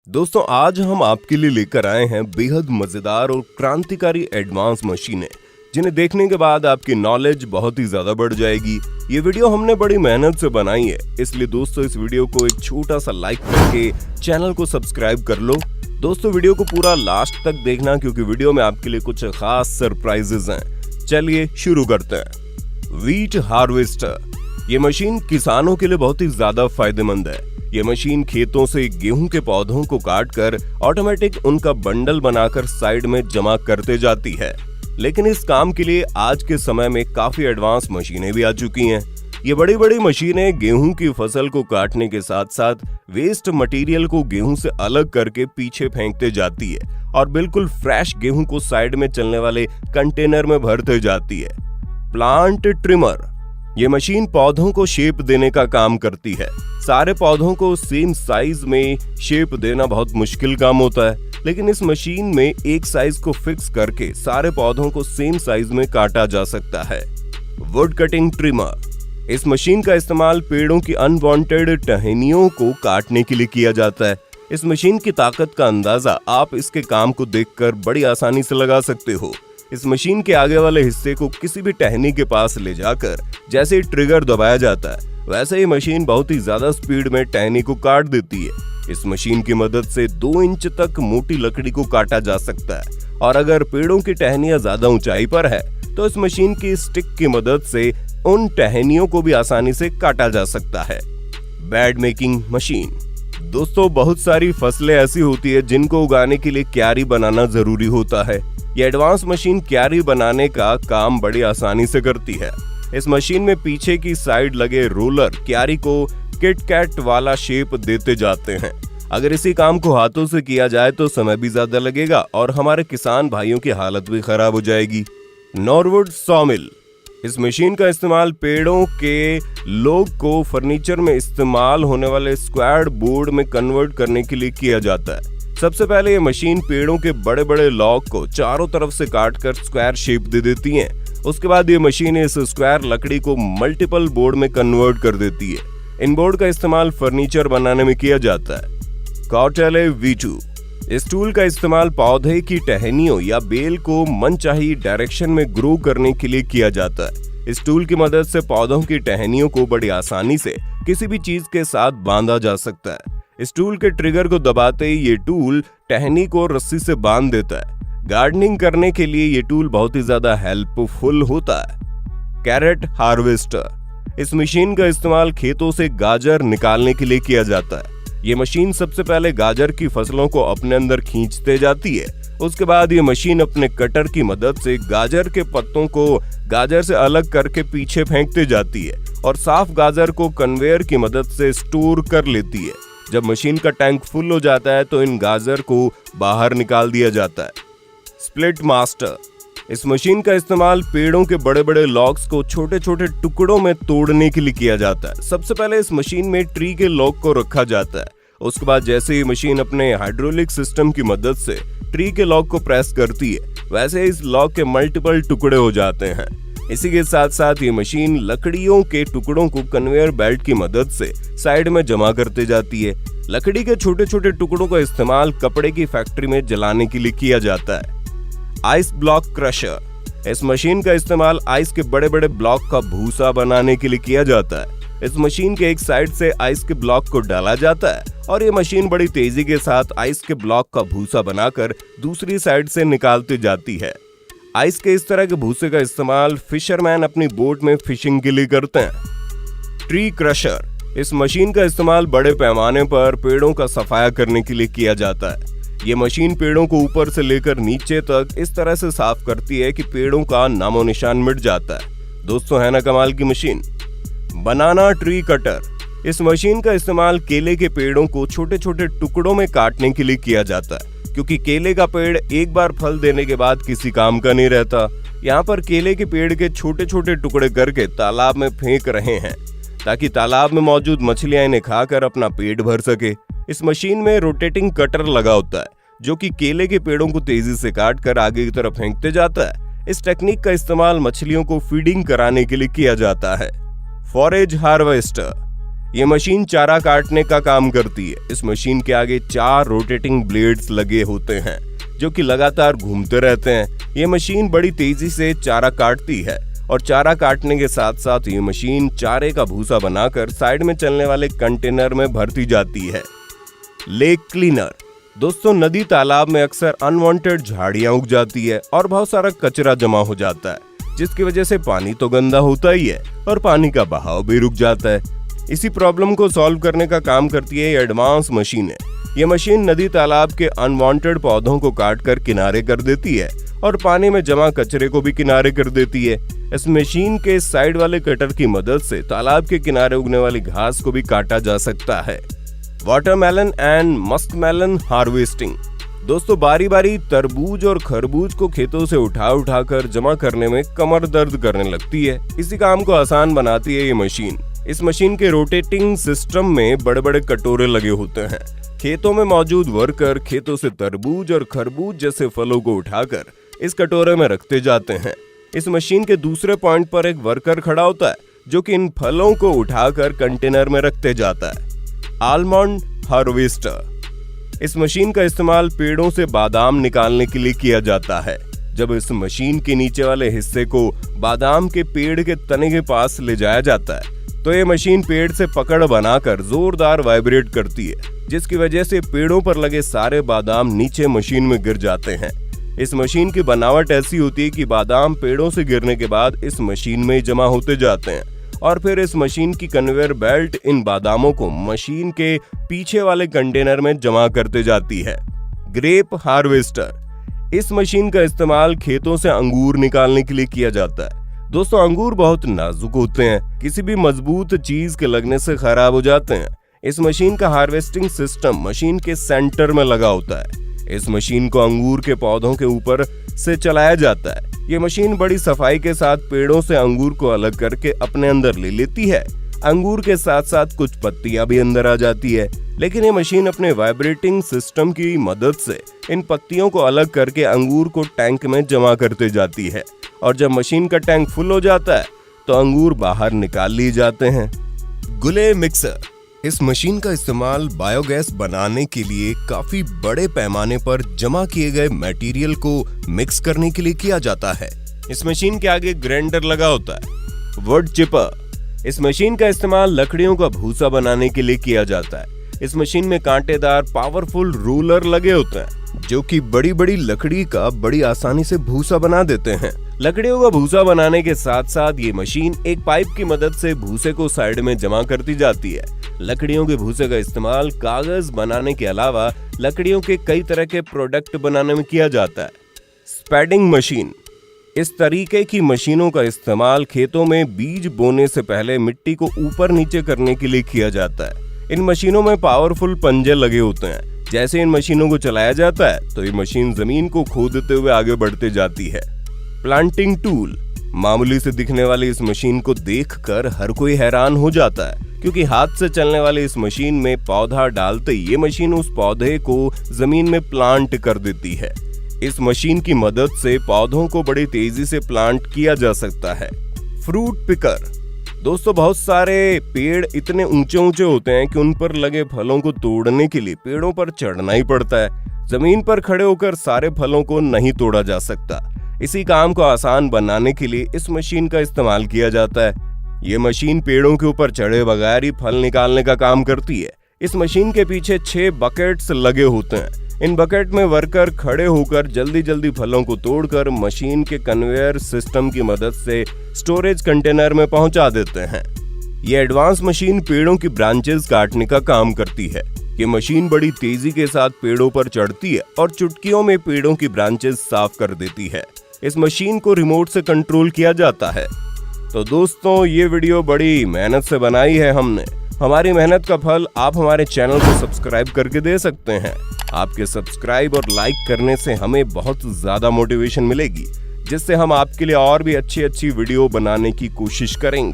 दोस्तों आज हम आपके लिए लेकर आए हैं बेहद मजेदार और क्रांतिकारी एडवांस मशीनें जिन्हें देखने के बाद आपकी नॉलेज बहुत ही ज्यादा बढ़ जाएगी। ये वीडियो हमने बड़ी मेहनत से बनाई है, इसलिए दोस्तों इस वीडियो को एक छोटा सा लाइक करके चैनल को सब्सक्राइब कर लो। दोस्तों वीडियो को पूरा लास्ट तक देखना क्योंकि वीडियो में आपके लिए कुछ खास सरप्राइजेस हैं। चलिए शुरू करते हैं। व्हीट हार्वेस्टर, ये मशीन किसानों के लिए बहुत ही ज्यादा फायदेमंद है। ये मशीन खेतों से गेहूं के पौधों को काटकर ऑटोमेटिक उनका बंडल बनाकर साइड में जमा करते जाती है। लेकिन इस काम के लिए आज के समय में काफी एडवांस मशीनें भी आ चुकी हैं। ये बड़ी बड़ी मशीनें गेहूं की फसल को काटने के साथ साथ वेस्ट मटेरियल को गेहूं से अलग करके पीछे फेंकते जाती है और बिल्कुल फ्रेश गेहूं को साइड में चलने वाले कंटेनर में भरते जाती है। प्लांट ट्रिमर, ये मशीन पौधों को शेप देने का काम करती है। सारे पौधों को सेम साइज में शेप देना बहुत मुश्किल काम होता है, लेकिन इस मशीन में एक साइज को फिक्स करके सारे पौधों को सेम साइज में काटा जा सकता है। वुड कटिंग ट्रिमर, इस मशीन का इस्तेमाल पेड़ों की अनवांटेड टहनियों को काटने के लिए किया जाता है। इस मशीन की ताकत का अंदाजा आप इसके काम को देखकर बड़ी आसानी से लगा सकते हो। इस मशीन के आगे वाले हिस्से को किसी भी टहनी के पास ले जाकर जैसे ही ट्रिगर दबाया जाता है वैसे ही मशीन बहुत ही ज्यादा स्पीड में टहनी को काट देती है। इस मशीन की मदद से 2 इंच तक मोटी लकड़ी को काटा जा सकता है और अगर पेड़ों की टहनियां ज्यादा ऊंचाई पर है तो इस मशीन की स्टिक की मदद से उन टहनियों को भी आसानी से काटा जा सकता है। बेड मेकिंग मशीन, दोस्तों बहुत सारी फसलें ऐसी होती है जिनको उगाने के लिए क्यारी बनाना जरूरी होता है। ये एडवांस मशीन क्यारी बनाने का काम बड़ी आसानी से करती है। इस मशीन में पीछे की साइड लगे रोलर क्यारी को किट कैट वाला शेप देते जाते हैं। अगर इसी काम को हाथों से किया जाए तो समय भी ज्यादा लगेगा और हमारे किसान भाइयों की हालत भी खराब हो जाएगी। नॉरवुड सॉमिल, इस मशीन का इस्तेमाल पेड़ों के लोग को फर्नीचर में इस्तेमाल होने वाले स्क्वायर बोर्ड में कन्वर्ट करने के लिए किया जाता है। सबसे पहले ये मशीन पेड़ों के बड़े बड़े लॉग को चारों तरफ से काटकर स्क्वायर शेप दे देती है। उसके बाद ये मशीन इस स्क्वायर लकड़ी को मल्टीपल बोर्ड में कन्वर्ट कर देती है। इन बोर्ड का इस्तेमाल फर्नीचर बनाने में किया जाता है। कॉटेले V2, इस टूल का इस्तेमाल पौधे की टहनियों या बेल को मनचाही डायरेक्शन में ग्रो करने के लिए किया जाता है। इस टूल की मदद से पौधों की टहनियों को बड़ी आसानी से किसी भी चीज के साथ बांधा जा सकता है। इस टूल के ट्रिगर को दबाते ही ये टूल टहनी को रस्सी से बांध देता है। गार्डनिंग करने के लिए ये टूल बहुत ही ज्यादा हेल्पफुल होता है। कैरेट हार्वेस्टर, इस मशीन का इस्तेमाल खेतों से गाजर निकालने के लिए किया जाता है। ये मशीन सबसे पहले गाजर की फसलों को अपने अंदर खींचते जाती है। उसके बाद ये मशीन अपने कटर की मदद से गाजर के पत्तों को गाजर से अलग करके पीछे फेंकते जाती है और साफ गाजर को कन्वेयर की मदद से स्टोर कर लेती है। जब मशीन का टैंक फुल हो जाता है तो इन गाजर को बाहर निकाल दिया जाता है। स्प्लिट मास्टर, इस मशीन का इस्तेमाल पेड़ों के बड़े बड़े लॉग्स को छोटे छोटे टुकड़ों में तोड़ने के लिए किया जाता है। सबसे पहले इस मशीन में ट्री के लॉग को रखा जाता है। उसके बाद जैसे ही मशीन अपने हाइड्रोलिक सिस्टम की मदद से ट्री के लॉग को प्रेस करती है वैसे इस लॉग के मल्टीपल टुकड़े हो जाते हैं। इसी के साथ साथ ये मशीन लकड़ियों के टुकड़ों को कन्वेयर बेल्ट की मदद से साइड में जमा करते जाती है। लकड़ी के छोटे छोटे टुकड़ों का इस्तेमाल कपड़े की फैक्ट्री में जलाने के लिए किया जाता है। आइस ब्लॉक क्रशर, इस मशीन का इस्तेमाल आइस के बड़े बड़े ब्लॉक का भूसा बनाने के लिए किया जाता है। इस मशीन के एक साइड से आइस के ब्लॉक को डाला जाता है और ये मशीन बड़ी तेजी के साथ आइस के ब्लॉक का भूसा बनाकर दूसरी साइड से निकालती जाती है। आइस के इस तरह के भूसे का इस्तेमाल फिशरमैन अपनी बोट में फिशिंग के लिए करते हैं। ट्री क्रशर, इस मशीन का इस्तेमाल बड़े पैमाने पर पेड़ों का सफाया करने के लिए किया जाता है। ये मशीन पेड़ों को ऊपर से लेकर नीचे तक इस तरह से साफ करती है कि पेड़ों का नामो निशान मिट जाता है। दोस्तों है ना कमाल की मशीन। बनाना ट्री कटर, इस मशीन का इस्तेमाल केले के पेड़ों को छोटे छोटे टुकड़ों में काटने के लिए किया जाता है क्योंकि केले का पेड़ एक बार फल देने के बाद किसी काम का नहीं रहता। यहाँ पर केले के पेड़ के छोटे छोटे टुकड़े करके तालाब में फेंक रहे हैं ताकि तालाब में मौजूद मछलियां इन्हें खाकर अपना पेट भर सके। इस मशीन में रोटेटिंग कटर लगा होता है जो कि केले के पेड़ों को तेजी से काट कर आगे की तरफ फेंकते जाता है। इस टेक्निक का इस्तेमाल मछलियों को फीडिंग कराने के लिए किया जाता है। फॉरेज हार्वेस्टर, ये मशीन चारा काटने का काम करती है। इस मशीन के आगे 4 रोटेटिंग ब्लेड्स लगे होते हैं जो कि लगातार घूमते रहते हैं। ये मशीन बड़ी तेजी से चारा काटती है और चारा काटने के साथ साथ ये मशीन चारे का भूसा बनाकर साइड में चलने वाले कंटेनर में भरती जाती है। Lake cleaner. दोस्तों, नदी तालाब में अक्सर अनवांटेड झाड़ियां उग जाती है और बहुत सारा कचरा जमा हो जाता है, जिसकी वजह से पानी तो गंदा होता ही है और पानी का बहाव भी रुक जाता है। इसी प्रॉब्लम को सॉल्व करने का काम करती है एडवांस मशीनें। ये मशीन नदी तालाब के अनवांटेड पौधों को काट कर किनारे कर देती है और पानी में जमा कचरे को भी किनारे कर देती है। इस मशीन के साइड वाले कटर की मदद से तालाब के किनारे उगने वाली घास को भी काटा जा सकता है। Watermelon and muskmelon harvesting. दोस्तों, बारी बारी तरबूज और खरबूज को खेतों से उठा कर जमा करने में कमर दर्द करने लगती है। इसी काम को आसान बनाती है ये मशीन। इस मशीन के रोटेटिंग सिस्टम में बड़े बड़े कटोरे लगे होते हैं। खेतों में मौजूद वर्कर खेतों से तरबूज और खरबूज जैसे फलों को उठाकर इस कटोरे में रखते जाते हैं। इस मशीन के दूसरे पॉइंट पर एक वर्कर खड़ा होता है जो कि इन फलों को उठाकर कंटेनर में रखते जाता है। Almond harvester. इस मशीन का इस्तेमाल पेड़ों से बादाम निकालने के लिए किया जाता है। जब इस मशीन के नीचे वाले हिस्से को बादाम के पेड़ के तने के पास ले जाया जाता है तो ये मशीन पेड़ से पकड़ बनाकर जोरदार वाइब्रेट करती है, जिसकी वजह से पेड़ों पर लगे सारे बादाम नीचे मशीन में गिर जाते हैं। इस मशीन की बनावट ऐसी होती है कि बादाम पेड़ों से गिरने के बाद इस मशीन में जमा होते जाते हैं और फिर इस मशीन की कन्वेयर बेल्ट इन बादामों को मशीन के पीछे वाले कंटेनर में जमा करते जाती है। Grep harvester. इस मशीन का इस्तेमाल खेतों से अंगूर निकालने के लिए किया जाता है। दोस्तों, अंगूर बहुत नाजुक होते हैं, किसी भी मजबूत चीज के लगने से खराब हो जाते हैं। इस मशीन का हार्वेस्टिंग सिस्टम मशीन के सेंटर में लगा होता है। इस मशीन को अंगूर के पौधों के ऊपर से चलाया जाता है। ये मशीन बड़ी सफाई के साथ पेड़ों से अंगूर को अलग करके अपने अंदर ले लेती है। अंगूर के साथ साथ कुछ पत्तियां भी अंदर आ जाती है, लेकिन ये मशीन अपने वाइब्रेटिंग सिस्टम की मदद से इन पत्तियों को अलग करके अंगूर को टैंक में जमा करते जाती है और जब मशीन का टैंक फुल हो जाता है तो अंगूर बाहर निकाल लिए जाते हैं। गुले मिक्सर। इस मशीन का इस्तेमाल बायोगैस बनाने के लिए काफी बड़े पैमाने पर जमा किए गए मटेरियल को मिक्स करने के लिए किया जाता है। इस मशीन के आगे ग्राइंडर लगा होता है। Would cheaper. इस मशीन का इस्तेमाल लकड़ियों का भूसा बनाने के लिए किया जाता है। इस मशीन में कांटेदार पावरफुल रोलर लगे होते हैं जो कि बड़ी बड़ी लकड़ी का बड़ी आसानी से भूसा बना देते हैं। लकड़ियों का भूसा बनाने के साथ साथ ये मशीन एक पाइप की मदद से भूसे को साइड में जमा करती जाती है। लकड़ियों के भूसे का इस्तेमाल कागज बनाने के अलावा लकड़ियों के कई तरह के प्रोडक्ट बनाने में किया जाता है। स्पैडिंग मशीन। इस तरीके की मशीनों का इस्तेमाल खेतों में बीज बोने से पहले मिट्टी को ऊपर नीचे करने के लिए किया जाता है। इन मशीनों में पावरफुल पंजे लगे होते हैं। जैसे इन मशीनों को चलाया जाता है तो ये मशीन जमीन को खोदते हुए आगे बढ़ते जाती है। Planting tool. मामूली से दिखने वाली इस मशीन को देखकर हर कोई हैरान हो जाता है, क्योंकि हाथ से चलने वाली इस मशीन में पौधा डालते ये मशीन उस पौधे को जमीन में प्लांट कर देती है। इस मशीन की मदद से पौधों को बड़ी तेजी से प्लांट किया जा सकता है। Fruit picker. दोस्तों, बहुत सारे पेड़ इतने ऊंचे ऊंचे होते हैं कि उन पर लगे फलों को तोड़ने के लिए पेड़ों पर चढ़ना ही पड़ता है। जमीन पर खड़े होकर सारे फलों को नहीं तोड़ा जा सकता। इसी काम को आसान बनाने के लिए इस मशीन का इस्तेमाल किया जाता है। ये मशीन पेड़ों के ऊपर चढ़े बगैर ही फल निकालने का काम करती है। इस मशीन के पीछे 6 बकेट्स लगे होते हैं। इन बकेट में वर्कर खड़े होकर जल्दी जल्दी फलों को तोड़कर मशीन के कन्वेयर सिस्टम की मदद से स्टोरेज कंटेनर में पहुंचा देते हैं। ये एडवांस मशीन पेड़ों की ब्रांचेस काटने का काम करती है। ये मशीन बड़ी तेजी के साथ पेड़ों पर चढ़ती है और चुटकियों में पेड़ों की ब्रांचेस साफ कर देती है। इस मशीन को रिमोट से कंट्रोल किया जाता है। तो दोस्तों, ये वीडियो बड़ी मेहनत से बनाई है हमने। हमारी मेहनत का फल आप हमारे चैनल को सब्सक्राइब करके दे सकते हैं। आपके सब्सक्राइब और लाइक करने से हमें बहुत ज्यादा मोटिवेशन मिलेगी, जिससे हम आपके लिए और भी अच्छी वीडियो बनाने की कोशिश करेंगे।